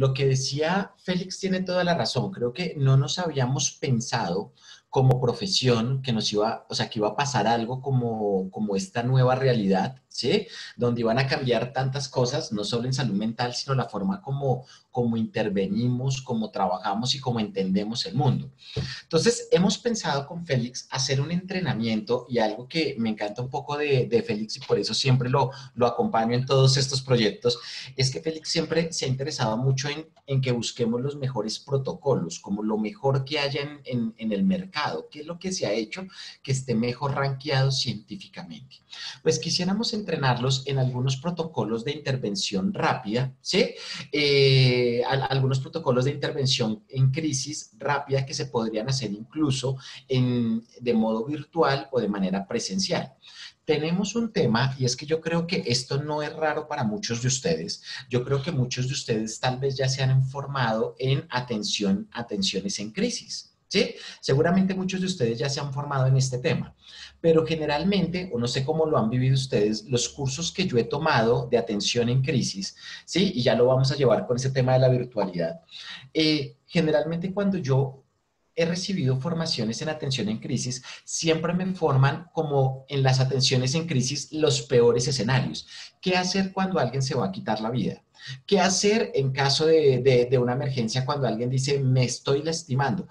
lo que decía Félix tiene toda la razón. Creo que no nos habíamos pensado como profesión que nos iba, o sea, que iba a pasar algo como esta nueva realidad, ¿sí? Donde iban a cambiar tantas cosas, no solo en salud mental, sino la forma como intervenimos, cómo trabajamos y cómo entendemos el mundo. Entonces, hemos pensado con Félix hacer un entrenamiento y algo que me encanta un poco de Félix y por eso siempre lo acompaño en todos estos proyectos, es que Félix siempre se ha interesado mucho en que busquemos los mejores protocolos, como lo mejor que haya en el mercado, qué es lo que se ha hecho que esté mejor rankeado científicamente. Pues quisiéramos entrenarlos en algunos protocolos de intervención rápida, ¿sí? Algunos protocolos de intervención en crisis rápida que se podrían hacer incluso de modo virtual o de manera presencial. Tenemos un tema y es que yo creo que esto no es raro para muchos de ustedes. Yo creo que muchos de ustedes tal vez ya se han informado en atenciones en crisis. ¿Sí? Seguramente muchos de ustedes ya se han formado en este tema, pero generalmente, o no sé cómo lo han vivido ustedes, los cursos que yo he tomado de atención en crisis, ¿sí? Y ya lo vamos a llevar con ese tema de la virtualidad. Generalmente cuando yo he recibido formaciones en atención en crisis, siempre me forman como en las atenciones en crisis los peores escenarios. ¿Qué hacer cuando alguien se va a quitar la vida? ¿Qué hacer en caso de una emergencia cuando alguien dice, me estoy lastimando?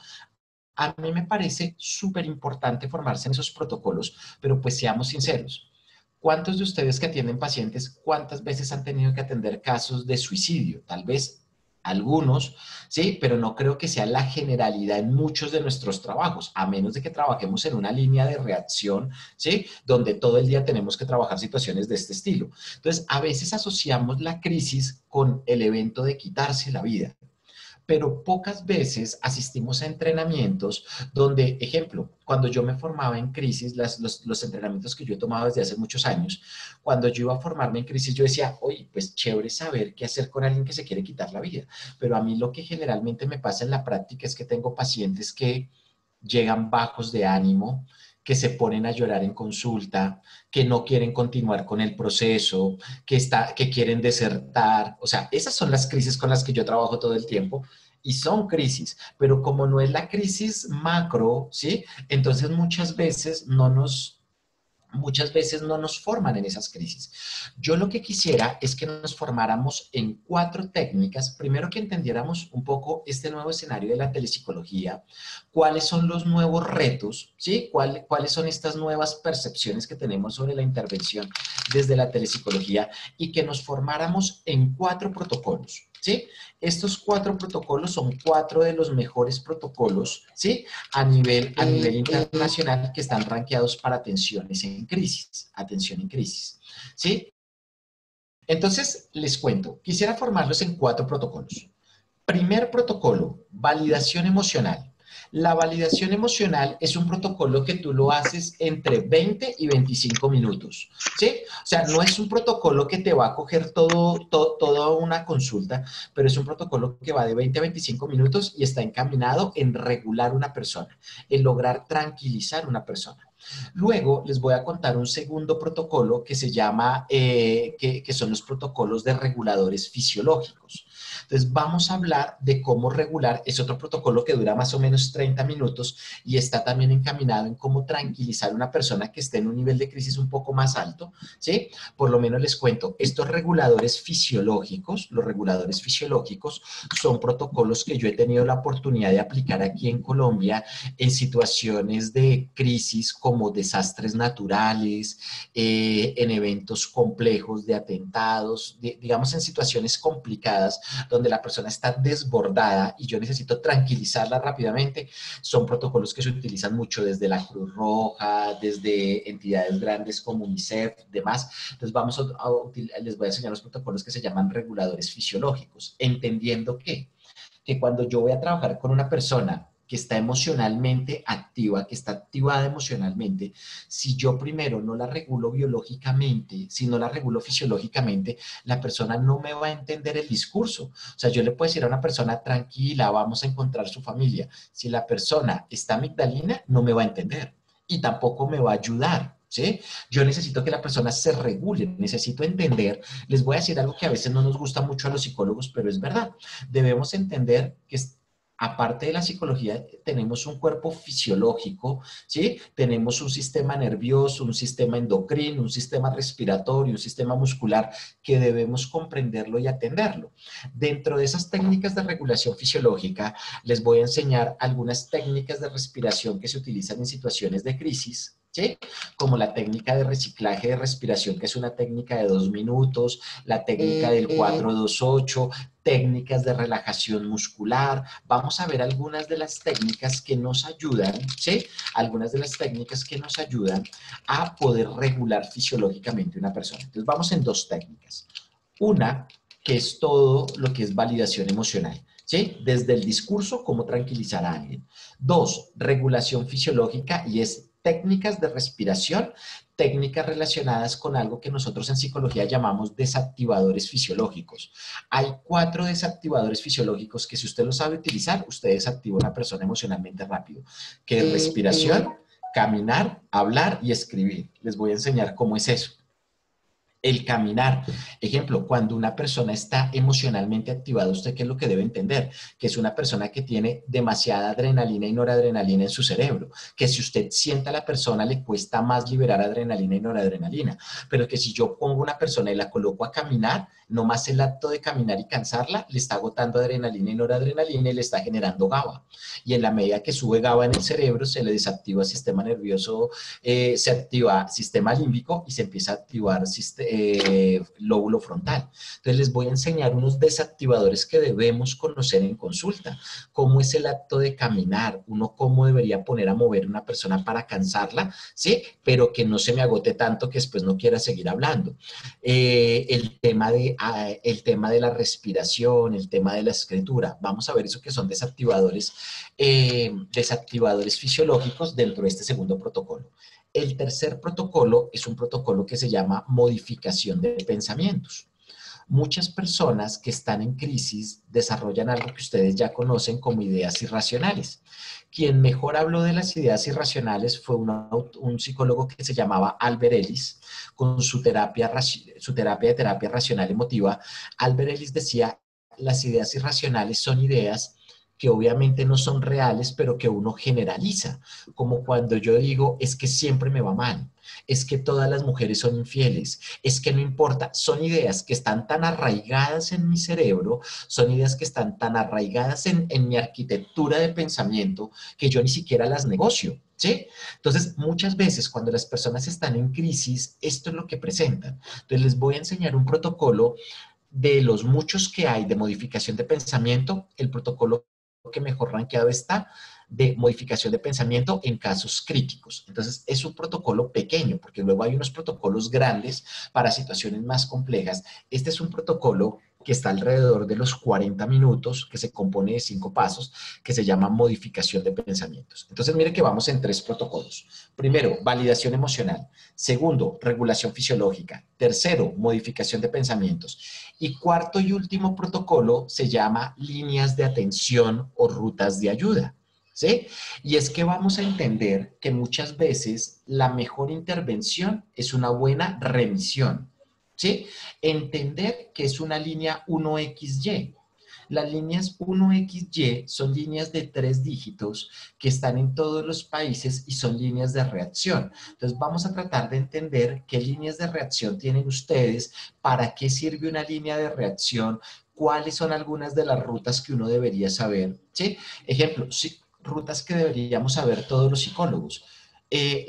A mí me parece súper importante formarse en esos protocolos, pero pues seamos sinceros. ¿Cuántos de ustedes que atienden pacientes, cuántas veces han tenido que atender casos de suicidio? Tal vez algunos, sí, pero no creo que sea la generalidad en muchos de nuestros trabajos, a menos de que trabajemos en una línea de reacción, sí, donde todo el día tenemos que trabajar situaciones de este estilo. Entonces, a veces asociamos la crisis con el evento de quitarse la vida, pero pocas veces asistimos a entrenamientos donde, ejemplo, cuando yo me formaba en crisis, los entrenamientos que yo he tomado desde hace muchos años, cuando yo iba a formarme en crisis, yo decía, oye, pues chévere saber qué hacer con alguien que se quiere quitar la vida, pero a mí lo que generalmente me pasa en la práctica es que tengo pacientes que llegan bajos de ánimo, que se ponen a llorar en consulta, que no quieren continuar con el proceso, que quieren desertar. O sea, esas son las crisis con las que yo trabajo todo el tiempo y son crisis, pero como no es la crisis macro, ¿sí? Entonces muchas veces no nos forman en esas crisis. Yo lo que quisiera es que nos formáramos en 4 técnicas. Primero que entendiéramos un poco este nuevo escenario de la telepsicología, cuáles son los nuevos retos, ¿sí? ¿Cuáles son estas nuevas percepciones que tenemos sobre la intervención desde la telepsicología y que nos formáramos en 4 protocolos, ¿sí? Estos 4 protocolos son 4 de los mejores protocolos, ¿sí? A nivel internacional que están rankeados para atención en crisis, ¿sí? Entonces, les cuento, quisiera formarlos en 4 protocolos. Primer protocolo, validación emocional. La validación emocional es un protocolo que tú lo haces entre 20 y 25 minutos, ¿sí? O sea, no es un protocolo que te va a coger toda una consulta, pero es un protocolo que va de 20 a 25 minutos y está encaminado en regular una persona, en lograr tranquilizar una persona. Luego les voy a contar un segundo protocolo que se llama, que son los protocolos de reguladores fisiológicos. Entonces vamos a hablar de cómo regular, es otro protocolo que dura más o menos 30 minutos y está también encaminado en cómo tranquilizar a una persona que esté en un nivel de crisis un poco más alto, ¿sí? Por lo menos les cuento, estos reguladores fisiológicos, los reguladores fisiológicos son protocolos que yo he tenido la oportunidad de aplicar aquí en Colombia en situaciones de crisis como desastres naturales, en eventos complejos de atentados, digamos en situaciones complicadas donde la persona está desbordada y yo necesito tranquilizarla rápidamente. Son protocolos que se utilizan mucho desde la Cruz Roja, desde entidades grandes como UNICEF, demás. Entonces les voy a enseñar los protocolos que se llaman reguladores fisiológicos, entendiendo que cuando yo voy a trabajar con una persona que está emocionalmente activa, que está activada emocionalmente, si yo primero no la regulo biológicamente, si no la regulo fisiológicamente, la persona no me va a entender el discurso. O sea, yo le puedo decir a una persona, tranquila, vamos a encontrar su familia. Si la persona está amigdalina, no me va a entender y tampoco me va a ayudar. ¿sí? Yo necesito que la persona se regule, necesito entender, les voy a decir algo que a veces no nos gusta mucho a los psicólogos, pero es verdad. Debemos entender que aparte de la psicología, tenemos un cuerpo fisiológico, ¿sí? Tenemos un sistema nervioso, un sistema endocrino, un sistema respiratorio, un sistema muscular que debemos comprenderlo y atenderlo. Dentro de esas técnicas de regulación fisiológica, les voy a enseñar algunas técnicas de respiración que se utilizan en situaciones de crisis, ¿sí? Como la técnica de reciclaje de respiración, que es una técnica de 2 minutos, la técnica del 4-2-8, técnicas de relajación muscular. Vamos a ver algunas de las técnicas que nos ayudan, ¿sí? Algunas de las técnicas que nos ayudan a poder regular fisiológicamente una persona. Entonces vamos en 2 técnicas. Una, que es todo lo que es validación emocional. ¿Sí? Desde el discurso, cómo tranquilizar a alguien. 2, regulación fisiológica y es técnicas de respiración, técnicas relacionadas con algo que nosotros en psicología llamamos desactivadores fisiológicos. Hay 4 desactivadores fisiológicos que si usted los sabe utilizar, usted desactiva a una persona emocionalmente rápido, que es respiración, caminar, hablar y escribir. Les voy a enseñar cómo es eso. El caminar. Ejemplo, cuando una persona está emocionalmente activada, ¿usted qué es lo que debe entender? Que es una persona que tiene demasiada adrenalina y noradrenalina en su cerebro. Que si usted sienta a la persona, le cuesta más liberar adrenalina y noradrenalina. Pero que si yo pongo una persona y la coloco a caminar, no más el acto de caminar y cansarla, le está agotando adrenalina y noradrenalina y le está generando GABA. Y en la medida que sube GABA en el cerebro, se le desactiva el sistema nervioso, se activa sistema límbico y se empieza a activar lóbulo frontal. Entonces les voy a enseñar unos desactivadores que debemos conocer en consulta. Cómo es el acto de caminar, uno cómo debería poner a mover una persona para cansarla, ¿sí? Pero que no se me agote tanto que después no quiera seguir hablando. El tema de la respiración, el tema de la escritura. Vamos a ver eso que son desactivadores fisiológicos dentro de este segundo protocolo. El tercer protocolo es un protocolo que se llama modificación de pensamientos. Muchas personas que están en crisis desarrollan algo que ustedes ya conocen como ideas irracionales. Quien mejor habló de las ideas irracionales fue un psicólogo que se llamaba Albert Ellis, con su terapia de terapia racional emotiva. Albert Ellis decía, las ideas irracionales son ideas que obviamente no son reales, pero que uno generaliza, como cuando yo digo, es que siempre me va mal, es que todas las mujeres son infieles, es que no importa, son ideas que están tan arraigadas en mi cerebro, son ideas que están tan arraigadas en mi arquitectura de pensamiento que yo ni siquiera las negocio. ¿Sí? Entonces, muchas veces cuando las personas están en crisis, esto es lo que presentan. Entonces, les voy a enseñar un protocolo de los muchos que hay de modificación de pensamiento, el protocolo que mejor rankeado está de modificación de pensamiento en casos críticos. Entonces, es un protocolo pequeño, porque luego hay unos protocolos grandes para situaciones más complejas. Este es un protocolo que está alrededor de los 40 minutos, que se compone de 5 pasos, que se llama modificación de pensamientos. Entonces, mire que vamos en 3 protocolos. Primero, validación emocional. Segundo, regulación fisiológica. Tercero, modificación de pensamientos. Y cuarto y último protocolo se llama líneas de atención o rutas de ayuda. ¿Sí? Y es que vamos a entender que muchas veces la mejor intervención es una buena remisión. ¿Sí? Entender que es una línea 1XY. Las líneas 1XY son líneas de 3 dígitos que están en todos los países y son líneas de reacción. Entonces vamos a tratar de entender qué líneas de reacción tienen ustedes, para qué sirve una línea de reacción, cuáles son algunas de las rutas que uno debería saber. ¿Sí? Ejemplo, sí, rutas que deberíamos saber todos los psicólogos. Y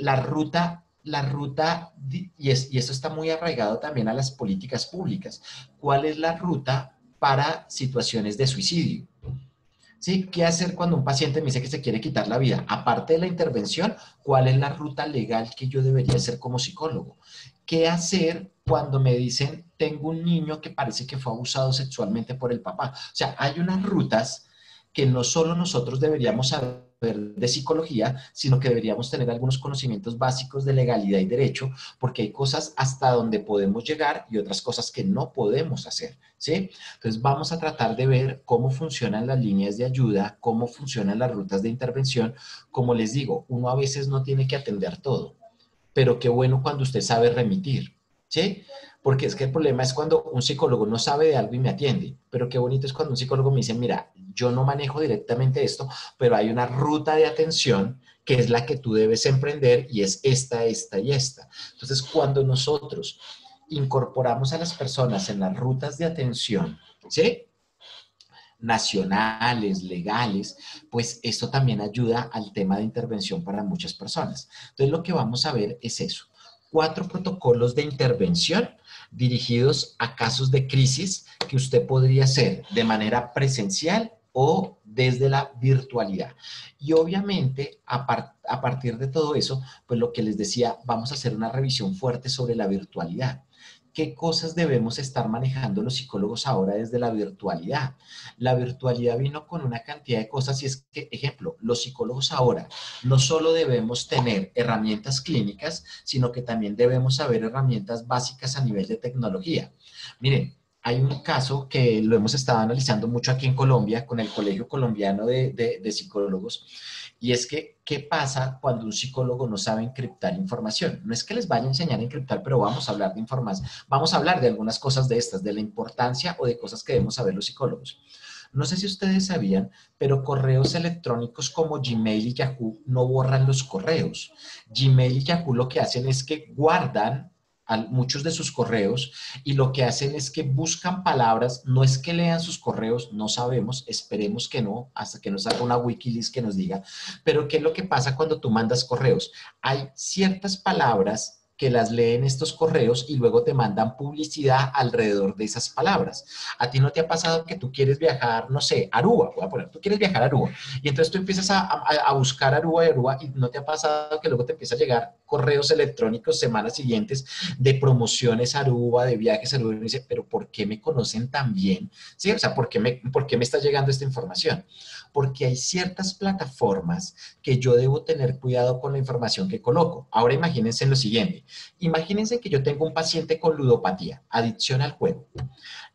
eso está muy arraigado también a las políticas públicas. ¿Cuál es la ruta para situaciones de suicidio? ¿Sí? ¿Qué hacer cuando un paciente me dice que se quiere quitar la vida? Aparte de la intervención, ¿cuál es la ruta legal que yo debería hacer como psicólogo? ¿Qué hacer cuando me dicen, tengo un niño que parece que fue abusado sexualmente por el papá? O sea, hay unas rutas que no solo nosotros deberíamos saber de psicología, sino que deberíamos tener algunos conocimientos básicos de legalidad y derecho, porque hay cosas hasta donde podemos llegar y otras cosas que no podemos hacer, ¿sí? Entonces vamos a tratar de ver cómo funcionan las líneas de ayuda, cómo funcionan las rutas de intervención. Como les digo, uno a veces no tiene que atender todo. pero qué bueno cuando usted sabe remitir, ¿sí? Porque es que el problema es cuando un psicólogo no sabe de algo y me atiende, pero qué bonito es cuando un psicólogo me dice, mira, yo no manejo directamente esto, pero hay una ruta de atención que es la que tú debes emprender y es esta, esta y esta. Entonces, cuando nosotros incorporamos a las personas en las rutas de atención, ¿sí? Nacionales, legales, pues esto también ayuda al tema de intervención para muchas personas. Entonces, lo que vamos a ver es eso. 4 protocolos de intervención dirigidos a casos de crisis que usted podría hacer de manera presencial o desde la virtualidad. Y obviamente, a partir de todo eso, pues lo que les decía, vamos a hacer una revisión fuerte sobre la virtualidad. ¿Qué cosas debemos estar manejando los psicólogos ahora desde la virtualidad? La virtualidad vino con una cantidad de cosas y es que, ejemplo, los psicólogos ahora no solo debemos tener herramientas clínicas, sino que también debemos saber herramientas básicas a nivel de tecnología. Miren, hay un caso que lo hemos estado analizando mucho aquí en Colombia con el Colegio Colombiano de Psicólogos y es que, ¿qué pasa cuando un psicólogo no sabe encriptar información? No es que les vaya a enseñar a encriptar, pero vamos a hablar de información, vamos a hablar de algunas cosas de estas, de la importancia o de cosas que debemos saber los psicólogos. No sé si ustedes sabían, pero correos electrónicos como Gmail y Yahoo no borran los correos. Gmail y Yahoo lo que hacen es que guardan muchos de sus correos y lo que hacen es que buscan palabras, no es que lean sus correos, no sabemos, esperemos que no, hasta que nos haga una Wikileaks que nos diga, pero ¿qué es lo que pasa cuando tú mandas correos? Hay ciertas palabras que las leen estos correos y luego te mandan publicidad alrededor de esas palabras. ¿A ti no te ha pasado que tú quieres viajar, no sé, a Aruba? Voy a poner, tú quieres viajar a Aruba y entonces tú empiezas a buscar Aruba y Aruba y no te ha pasado que luego te empieza a llegar correos electrónicos semanas siguientes de promociones a Aruba, de viajes a Aruba y dice, pero ¿por qué me conocen tan bien? ¿Sí? O sea, por qué me está llegando esta información? Porque hay ciertas plataformas que yo debo tener cuidado con la información que coloco. Ahora imagínense lo siguiente. Imagínense que yo tengo un paciente con ludopatía, adicción al juego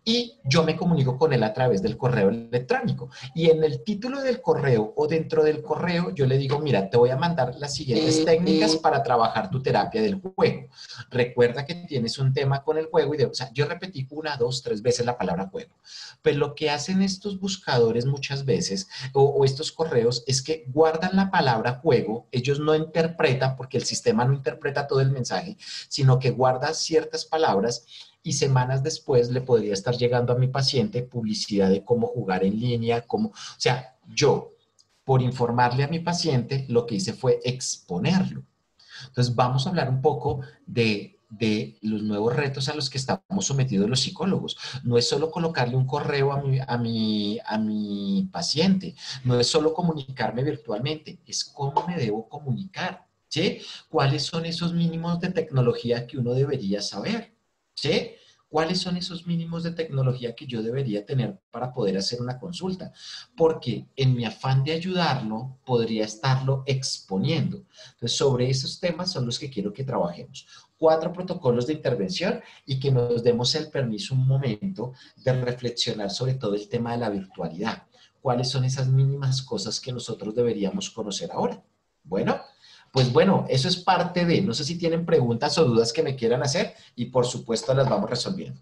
y yo me comunico con él a través del correo electrónico. Y en el título del correo o dentro del correo yo le digo, mira, te voy a mandar las siguientes técnicas para trabajar tu terapia del juego. Recuerda que tienes un tema con el juego y o sea, yo repetí 1, 2, 3 veces la palabra juego. Pues lo que hacen estos buscadores muchas veces o estos correos es que guardan la palabra juego, ellos no interpretan porque el sistema no interpreta todo el mensaje, sino que guarda ciertas palabras y semanas después le podría estar llegando a mi paciente publicidad de cómo jugar en línea, cómo, o sea, yo, por informarle a mi paciente, lo que hice fue exponerlo. Entonces, vamos a hablar un poco de los nuevos retos a los que estamos sometidos los psicólogos. No es solo colocarle un correo a mi paciente, no es solo comunicarme virtualmente, es cómo me debo comunicar, ¿sí? ¿Cuáles son esos mínimos de tecnología que uno debería saber? ¿Sí? ¿Cuáles son esos mínimos de tecnología que yo debería tener para poder hacer una consulta? Porque en mi afán de ayudarlo, podría estarlo exponiendo. Entonces, sobre esos temas son los que quiero que trabajemos. 4 protocolos de intervención y que nos demos el permiso un momento de reflexionar sobre todo el tema de la virtualidad. ¿Cuáles son esas mínimas cosas que nosotros deberíamos conocer ahora? Bueno, pues bueno, eso es parte de, no sé si tienen preguntas o dudas que me quieran hacer y por supuesto las vamos resolviendo.